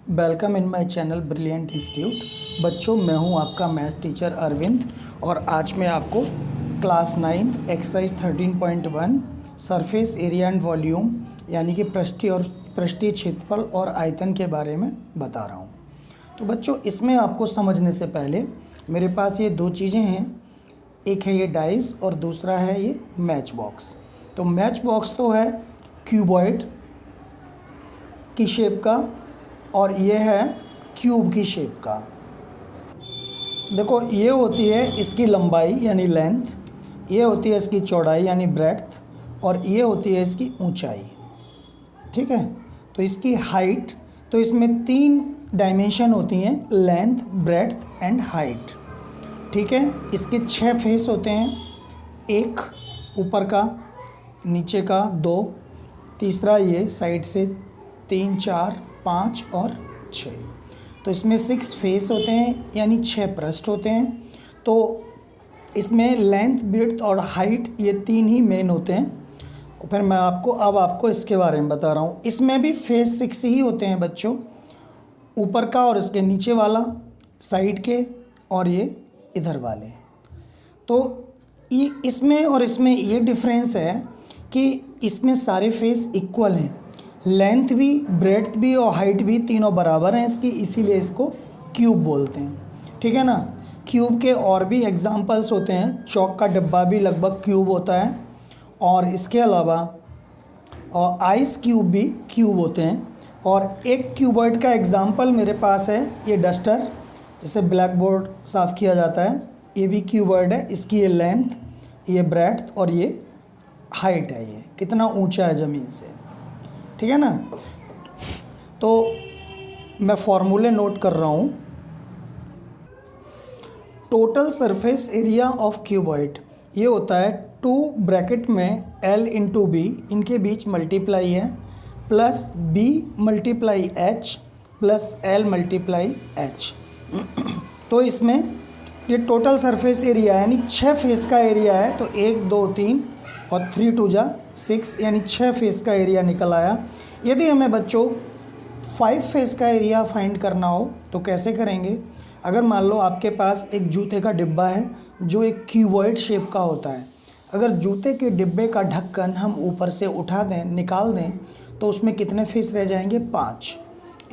Welcome in my channel brilliant institute. बच्चों, मैं हूं आपका मैथ्स टीचर अरविंद और आज मैं आपको class 9 exercise 13.1 surface area and volume यानी कि पृष्ठीय क्षेत्रफल और आयतन के बारे में बता रहा हूं। तो बच्चों, इसमें आपको समझने से पहले मेरे पास ये दो चीज़ें हैं, एक है ये डाइस और दूसरा है ये मैच बॉक्स। तो मैच बॉक्स तो है क्यूबॉइड की शेप का और ये है क्यूब की शेप का। देखो, ये होती है इसकी लंबाई यानी लेंथ, ये होती है इसकी चौड़ाई यानी ब्रेड्थ और ये होती है इसकी ऊंचाई। ठीक है, तो इसकी हाइट, तो इसमें 3 डायमेंशन होती हैं, लेंथ, ब्रेड्थ एंड हाइट। ठीक है, इसके 6 फेस होते हैं, एक ऊपर का, नीचे का 2, तीसरा ये साइड से 3, 4, 5 और 6। तो इसमें 6 फेस होते हैं यानी 6 पृष्ठ होते हैं। तो इसमें लेंथ, ब्रेड्थ और हाइट ये 3 ही मेन होते हैं। और फिर मैं आपको इसके बारे में बता रहा हूँ। इसमें भी फेस 6 ही होते हैं बच्चों, ऊपर का और इसके नीचे वाला, साइड के और ये इधर वाले। तो ये इसमें और इसमें ये डिफरेंस है कि इसमें सारे फेस इक्वल हैं, लेंथ भी, ब्रेड्थ भी और हाइट भी तीनों बराबर हैं इसकी, इसीलिए इसको क्यूब बोलते हैं। ठीक है ना। क्यूब के और भी एग्जांपल्स होते हैं, चौक का डिब्बा भी लगभग क्यूब होता है और इसके अलावा और आइस क्यूब भी क्यूब होते हैं। और एक क्यूबॉइड का एग्जांपल मेरे पास है ये डस्टर, जिसे ब्लैक बोर्ड साफ़ किया जाता है, ये भी क्यूबॉइड है। इसकी ये लेंथ, ये ब्रेड्थ और ये हाइट है, ये कितना ऊंचा है ज़मीन से। ठीक है ना। तो मैं फॉर्मूले नोट कर रहा हूँ। Total surface area of cuboid ये होता है 2 ब्रैकेट में L इंटू बी, इनके बीच मल्टीप्लाई है, plus B multiply H plus L multiply H। तो इसमें ये टोटल सरफेस एरिया यानी 6 फेस का एरिया है। तो 1, 2, 3 और 3 2 जा 6 यानी 6 फेस का एरिया निकल आया। यदि हमें बच्चों 5 फेस का एरिया फाइंड करना हो तो कैसे करेंगे? अगर मान लो आपके पास एक जूते का डिब्बा है जो एक क्यूबॉइड शेप का होता है, अगर जूते के डिब्बे का ढक्कन हम ऊपर से उठा दें, निकाल दें, तो उसमें कितने फेस रह जाएंगे? 5।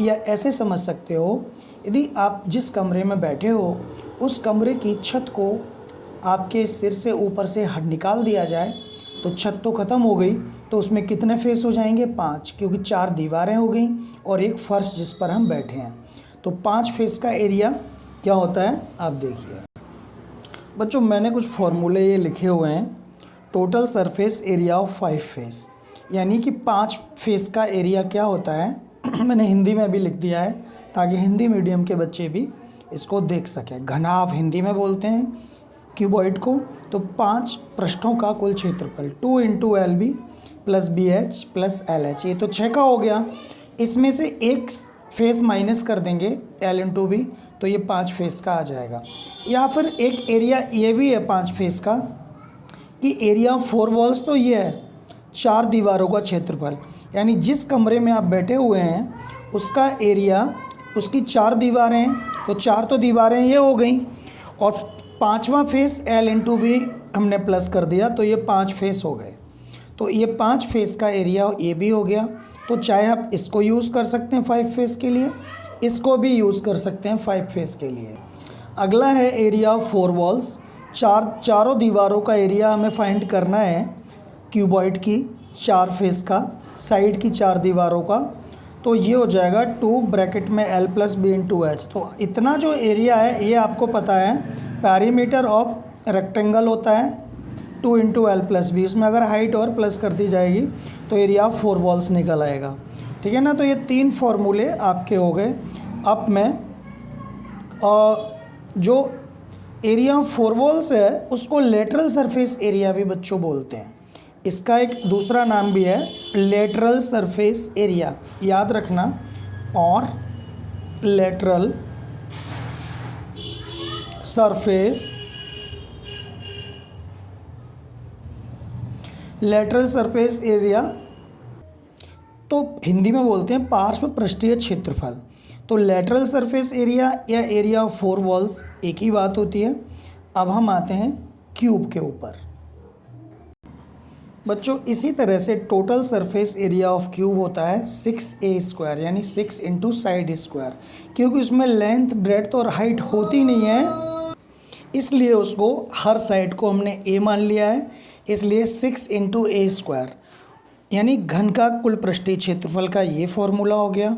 या ऐसे समझ सकते हो, यदि आप जिस कमरे में बैठे हो उस कमरे की छत को आपके सिर से ऊपर से निकाल दिया जाए तो छत तो ख़त्म हो गई, तो उसमें कितने फेस हो जाएंगे? 5, क्योंकि 4 दीवारें हो गई और एक फर्श जिस पर हम बैठे हैं। तो 5 फेस का एरिया क्या होता है, आप देखिए बच्चों। मैंने कुछ फॉर्मूले ये लिखे हुए हैं। Total surface area of 5 face यानी कि 5 फेस का एरिया क्या होता है मैंने हिंदी में भी लिख दिया है ताकि हिंदी मीडियम के बच्चे भी इसको देख सकें। घनाभ हिंदी में बोलते हैं क्यूबॉइड को। तो 5 पृष्ठों का कुल क्षेत्रफल 2 into LB plus BH plus LH, ये तो 6 का हो गया। इसमें से एक फेस माइनस कर देंगे L इंटू B, तो ये 5 फेस का आ जाएगा। या फिर एक एरिया ये भी है 5 फेस का कि एरिया ऑफ 4 वॉल्स, तो ये है 4 दीवारों का क्षेत्रफल, यानी जिस कमरे में आप बैठे हुए हैं उसका एरिया, उसकी 4 दीवारें हैं, तो 4 तो दीवारें ये हो गई और 5वां फेस L इंटू B हमने प्लस कर दिया, तो ये 5 फेस हो गए। तो ये 5 फेस का एरिया ये भी हो गया। तो चाहे आप इसको यूज़ कर सकते हैं 5 फेस के लिए, इसको भी यूज़ कर सकते हैं 5 फेस के लिए। अगला है एरिया ऑफ 4 वॉल्स। चारों दीवारों का एरिया हमें फाइंड करना है क्यूबॉइड की 4 फेस का, साइड की 4 दीवारों का। तो ये हो जाएगा 2 ब्रैकेट में L plus B into H। तो इतना जो एरिया है ये आपको पता है, पैरीमीटर ऑफ रेक्टेंगल होता है 2 इंटू L प्लस B। इसमें अगर हाइट और प्लस कर दी जाएगी तो एरिया ऑफ 4 वॉल्स निकल आएगा। ठीक है ना। तो ये 3 फॉर्मूले आपके हो गए। अब मैं जो एरिया ऑफ 4 वॉल्स है उसको लेटरल सरफेस एरिया भी बच्चों बोलते हैं। इसका एक दूसरा नाम भी है लेटरल सरफेस एरिया, याद रखना। और लेटरल सरफेस तो हिंदी में बोलते हैं पार्श्व पृष्ठीय क्षेत्रफल। तो लेटरल सरफेस एरिया या एरिया ऑफ 4 वॉल्स एक ही बात होती है। अब हम आते हैं क्यूब के ऊपर। बच्चों इसी तरह से total surface area of cube होता है 6a² यानी 6 इंटू साइड स्क्वायर, क्योंकि उसमें लेंथ ब्रेड्थ और हाइट होती नहीं है, इसलिए उसको हर साइड को हमने a मान लिया है, इसलिए 6 इंटू a² यानी घन का कुल पृष्ठीय क्षेत्रफल का ये फॉर्मूला हो गया।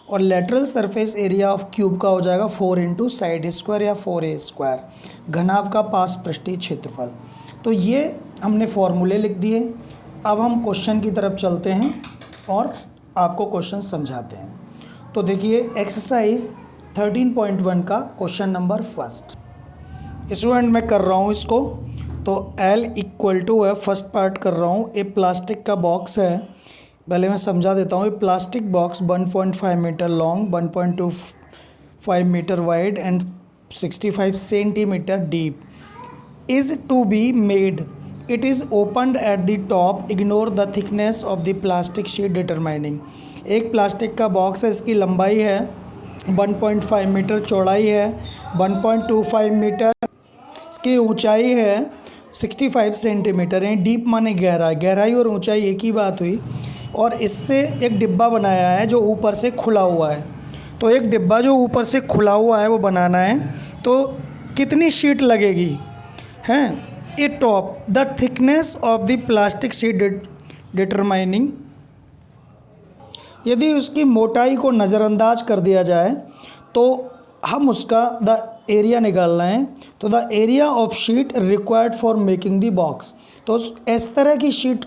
और lateral surface area of cube का हो जाएगा 4 इंटू साइड स्क्वायर या 4a², घनाभ का पास पृष्ठीय क्षेत्रफल। तो ये हमने फॉर्मूले लिख दिए। अब हम क्वेश्चन की तरफ चलते हैं और आपको क्वेश्चन समझाते हैं। तो देखिए एक्सरसाइज 13.1 का क्वेश्चन नंबर फर्स्ट स्टूडेंट मैं कर रहा हूँ इसको। तो L इक्वल टू है, फर्स्ट पार्ट कर रहा हूँ, एक प्लास्टिक का बॉक्स है। पहले मैं समझा देता हूँ। ये plastic box 1.5 metre long, 1.25 metre wide and 65 centimetre deep is to be made. It is opened at the top. Ignore the thickness of the plastic sheet determining. एक प्लास्टिक का बॉक्स है, इसकी लंबाई है 1.5 मीटर, चौड़ाई है 1.25 मीटर, इसकी ऊंचाई है 65 सेंटीमीटर है। डीप माने गहराई, गहराई और ऊंचाई एक ही बात हुई। और इससे एक डिब्बा बनाया है जो ऊपर से खुला हुआ है। तो एक डिब्बा जो ऊपर से खुला हुआ है वो बनाना है, तो कितनी शीट लगेगी हैं। A top the thickness of the plastic sheet determining. यदि उसकी मोटाई को नज़रअंदाज कर दिया जाए तो हम उसका द एरिया निकालना है। तो the area of sheet required for making the box. तो इस तरह की शीट,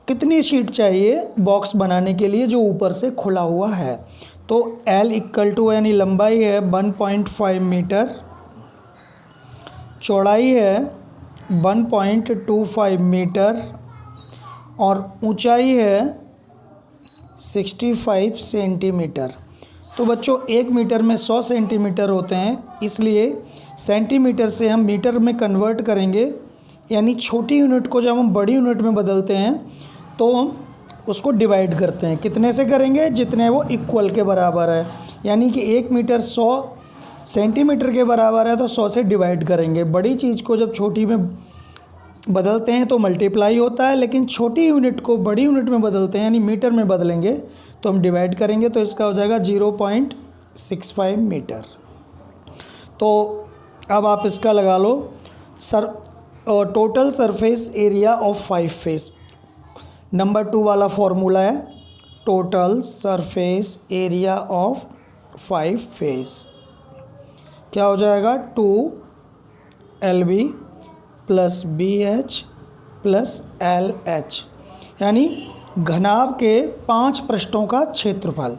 कितनी शीट चाहिए बॉक्स बनाने के लिए जो ऊपर से खुला हुआ है। तो L इक्वल टू यानी लंबाई है 1.5 मीटर, चौड़ाई है 1.25 मीटर और ऊंचाई है 65 सेंटीमीटर। तो बच्चों 1 मीटर में 100 सेंटीमीटर होते हैं, इसलिए सेंटीमीटर से हम मीटर में कन्वर्ट करेंगे। यानी छोटी यूनिट को जब हम बड़ी यूनिट में बदलते हैं तो हम उसको डिवाइड करते हैं। कितने से करेंगे? जितने वो इक्वल के बराबर है। यानी कि 1 मीटर 100 सेंटीमीटर के बराबर है तो 100 से डिवाइड करेंगे। बड़ी चीज़ को जब छोटी में बदलते हैं तो मल्टीप्लाई होता है, लेकिन छोटी यूनिट को बड़ी यूनिट में बदलते हैं यानी मीटर में बदलेंगे तो हम डिवाइड करेंगे। तो इसका हो जाएगा 0.65 मीटर। तो अब आप इसका लगा लो total surface area of 5 face. Number 2 वाला फॉर्मूला है total surface area of 5 face. क्या हो जाएगा? 2LB plus BH plus LH, यानी घनाभ के 5 पृष्ठों का क्षेत्रफल।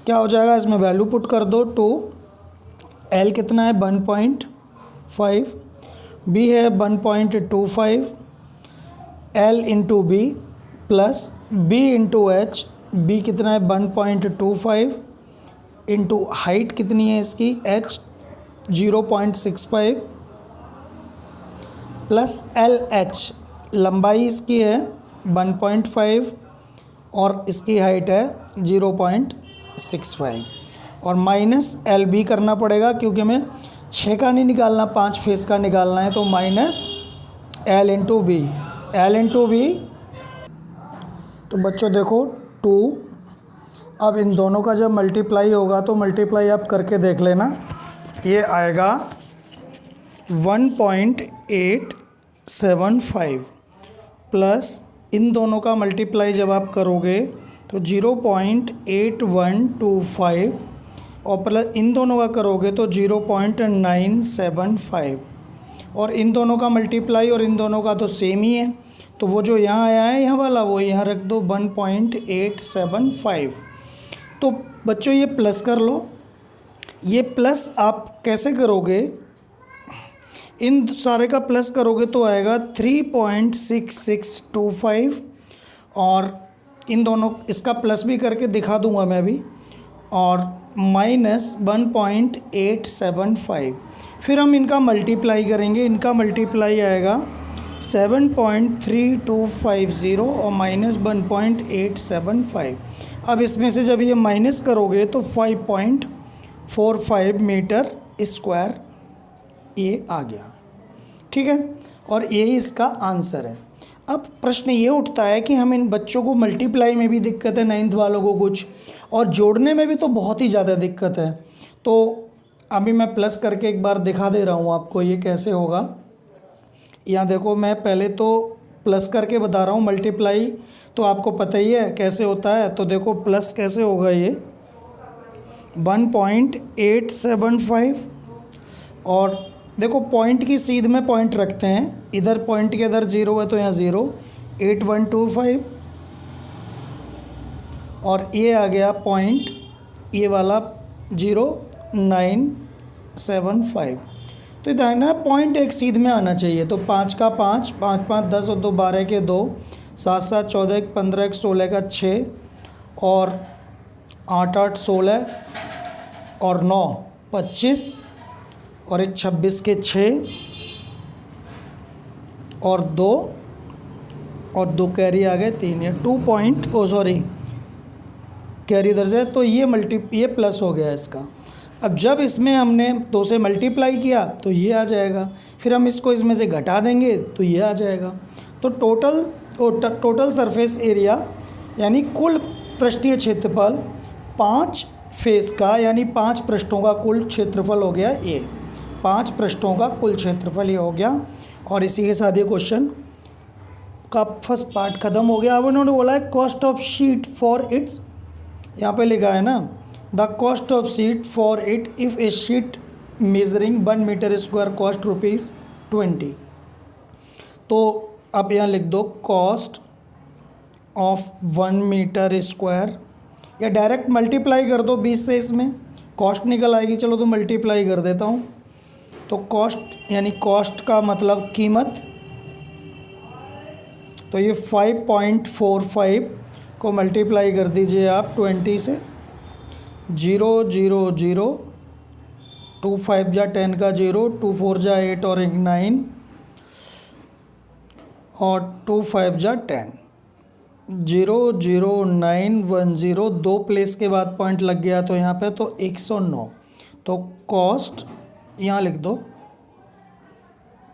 क्या हो जाएगा? इसमें वैल्यू पुट कर दो। 2L कितना है? 1.5, B है 1.25, L into B plus B into H। B कितना है? 1.25 इंटू हाइट कितनी है इसकी? H 0.65 प्लस LH, लंबाई इसकी है 1.5 और इसकी हाइट है 0.65 और माइनस LB करना पड़ेगा क्योंकि हमें 6 का नहीं निकालना, 5 फेस का निकालना है। तो minus L into B, L into B। तो बच्चों देखो 2, अब इन दोनों का जब मल्टीप्लाई होगा तो मल्टीप्लाई आप करके देख लेना, ये आएगा 1.875 प्लस इन दोनों का मल्टीप्लाई जब आप करोगे तो 0.8125 और प्लस इन दोनों का करोगे तो 0.975 और इन दोनों का मल्टीप्लाई और इन दोनों का तो सेम ही है। तो वो जो यहाँ आया है यहाँ वाला वो यहाँ रख दो 1.875। तो बच्चों ये प्लस कर लो। ये प्लस आप कैसे करोगे? इन सारे का प्लस करोगे तो आएगा 3.6625 और इन दोनों इसका प्लस भी करके दिखा दूंगा मैं अभी, और माइनस 1.875। फिर हम इनका मल्टीप्लाई करेंगे। इनका मल्टीप्लाई आएगा 7.3250 और -1.875। अब इसमें से जब ये माइनस करोगे तो 5.45 मीटर स्क्वायर ये आ गया। ठीक है, और ये इसका आंसर है। अब प्रश्न ये उठता है कि हम इन बच्चों को मल्टीप्लाई में भी दिक्कत है 9th वालों को कुछ, और जोड़ने में भी तो बहुत ही ज़्यादा दिक्कत है। तो अभी मैं प्लस करके एक बार दिखा दे रहा हूँ आपको ये कैसे होगा। यहाँ देखो, मैं पहले तो प्लस करके बता रहा हूँ, मल्टीप्लाई तो आपको पता ही है कैसे होता है। तो देखो प्लस कैसे होगा, ये 1.875, और देखो पॉइंट की सीध में पॉइंट रखते हैं, इधर पॉइंट के इधर 0 है तो यहाँ 0, 8125, और ये आ गया पॉइंट, ये वाला 0975। तो इधर ना पॉइंट एक सीध में आना चाहिए। तो 5 का 5, 5 5 10 और 2 12 के 2, 7 7 14 1 15 1 16 का 6, और 8 8 16, और 9 25, और एक 26 के 6, और 2 कैरी आ गए 3, ये 2 कैरी इधर से, तो ये प्लस हो गया इसका। अब जब इसमें हमने 2 से मल्टीप्लाई किया तो ये आ जाएगा, फिर हम इसको इसमें से घटा देंगे तो ये आ जाएगा। तो टोटल सरफेस एरिया यानी कुल पृष्ठीय क्षेत्रफल 5 फेस का यानी 5 पृष्ठों का कुल क्षेत्रफल हो गया ये, 5 पृष्ठों का कुल क्षेत्रफल ये हो गया। और इसी के साथ ये क्वेश्चन का फर्स्ट पार्ट ख़त्म हो गया। अब उन्होंने बोला है cost of sheet for its, यहाँ पे लिखा है ना, the cost of sheet for it if a sheet measuring 1 metre square cost ₹20। तो अब यहाँ लिख दो कॉस्ट ऑफ 1 मीटर स्क्वायर, या डायरेक्ट मल्टीप्लाई कर दो 20 से, इसमें कॉस्ट निकल आएगी। चलो तो मल्टीप्लाई कर देता हूँ। तो कॉस्ट यानी कॉस्ट का मतलब कीमत, तो ये 5.45 को मल्टीप्लाई कर दीजिए आप 20 से, 0 0 0, 2 5 जा 10 का 0, 2 4 जा 8 और 1 9, और 2 5 जा 10, 0 0 9 1 0, 2 प्लेस के बाद पॉइंट लग गया तो यहाँ पे तो 109। तो कॉस्ट यहाँ लिख दो,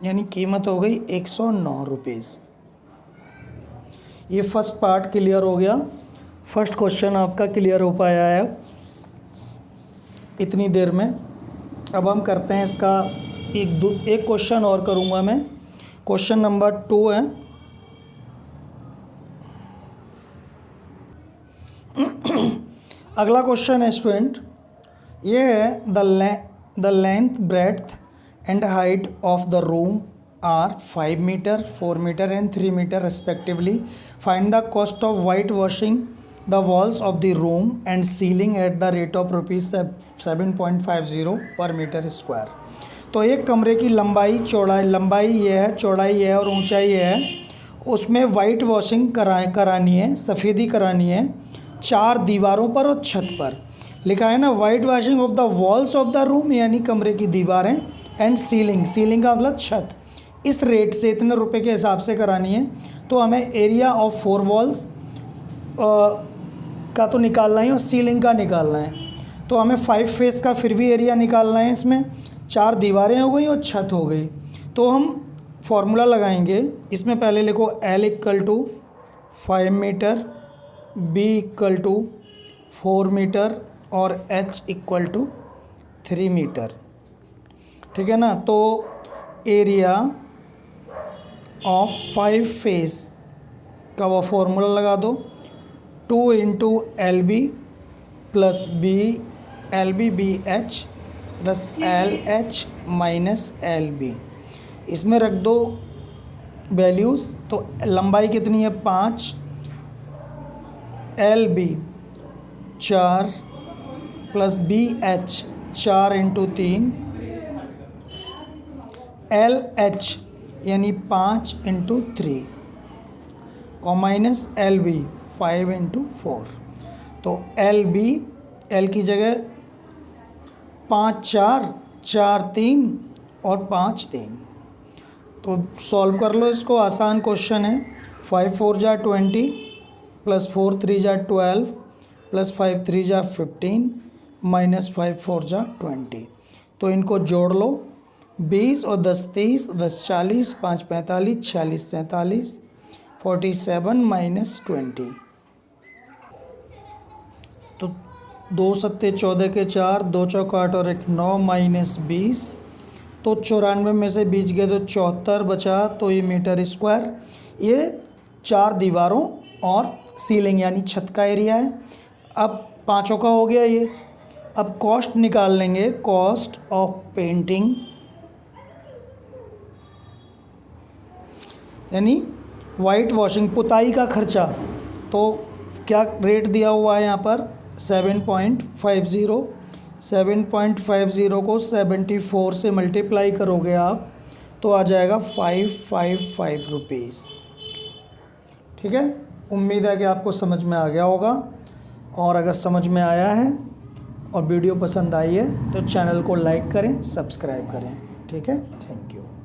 यानी कीमत हो गई 109 रुपीज़। ये फर्स्ट पार्ट क्लियर हो गया, फर्स्ट क्वेश्चन आपका क्लियर हो पाया है इतनी देर में। अब हम करते हैं इसका एक क्वेश्चन और करूँगा मैं, क्वेश्चन नंबर 2 है। अगला क्वेश्चन है स्टूडेंट, ये है the length breadth and height of the room are 5 metre 4 metre and 3 metre respectively. Find the cost of white washing the walls of the room and ceiling at the rate of ₹7.50 per metre square. तो एक कमरे की लंबाई ये है, चौड़ाई ये है और ऊंचाई ये है, उसमें वाइट वॉशिंग करानी है, सफ़ेदी करानी है 4 दीवारों पर और छत पर। लिखा है ना white washing of the walls of the room यानी कमरे की दीवारें, एंड सीलिंग का मतलब छत, इस रेट से इतने रुपए के हिसाब से करानी है। तो हमें एरिया ऑफ 4 वॉल्स का तो निकालना है और सीलिंग का निकालना है। तो हमें 5 फेस का फिर भी एरिया निकालना है, इसमें 4 दीवारें हो गई और छत हो गई। तो हम फॉर्मूला लगाएंगे, इसमें पहले लिखो L = 5 मीटर, B = 4 मीटर और H = 3 मीटर। ठीक है ना। तो एरिया ऑफ 5 फेस का वो फॉर्मूला लगा दो, 2 × LB + BH + LH - LB। इसमें रख दो वैल्यूज़। तो लंबाई कितनी है 5, LB 4 + BH 4 × 3, LH यानी 5 × 3 और -LB 5 × 4। तो LB L की जगह 5 4 4 3 और 5 3। तो तो सॉल्व कर लो इसको, आसान क्वेश्चन है। 5 4 जा 20 प्लस 4 3 जा 12 प्लस 5 3 जा 15 माइनस 5 4 जा 20। तो इनको जोड़ लो, 20 और 10 30, 10 40, 5 45, 46 47, 47 माइनस 20। तो 2 सत्ते 14 के 4, 2 चौक 8 और 1 9 माइनस 20। तो 94 में से 20 गए तो 74 बचा, तो ये मीटर स्क्वायर। ये 4 दीवारों और सीलिंग यानी छत का एरिया है। अब 5 का हो गया ये। अब कॉस्ट निकाल लेंगे, कॉस्ट ऑफ पेंटिंग यानी वाइट वॉशिंग, पुताई का खर्चा। तो क्या रेट दिया हुआ है यहाँ पर 7.50। 7.50 को 74 से मल्टीप्लाई करोगे आप तो आ जाएगा 555 रुपीज़। ठीक है, उम्मीद है कि आपको समझ में आ गया होगा। और अगर समझ में आया है और वीडियो पसंद आई है तो चैनल को लाइक करें, सब्सक्राइब करें। ठीक है, थैंक यू।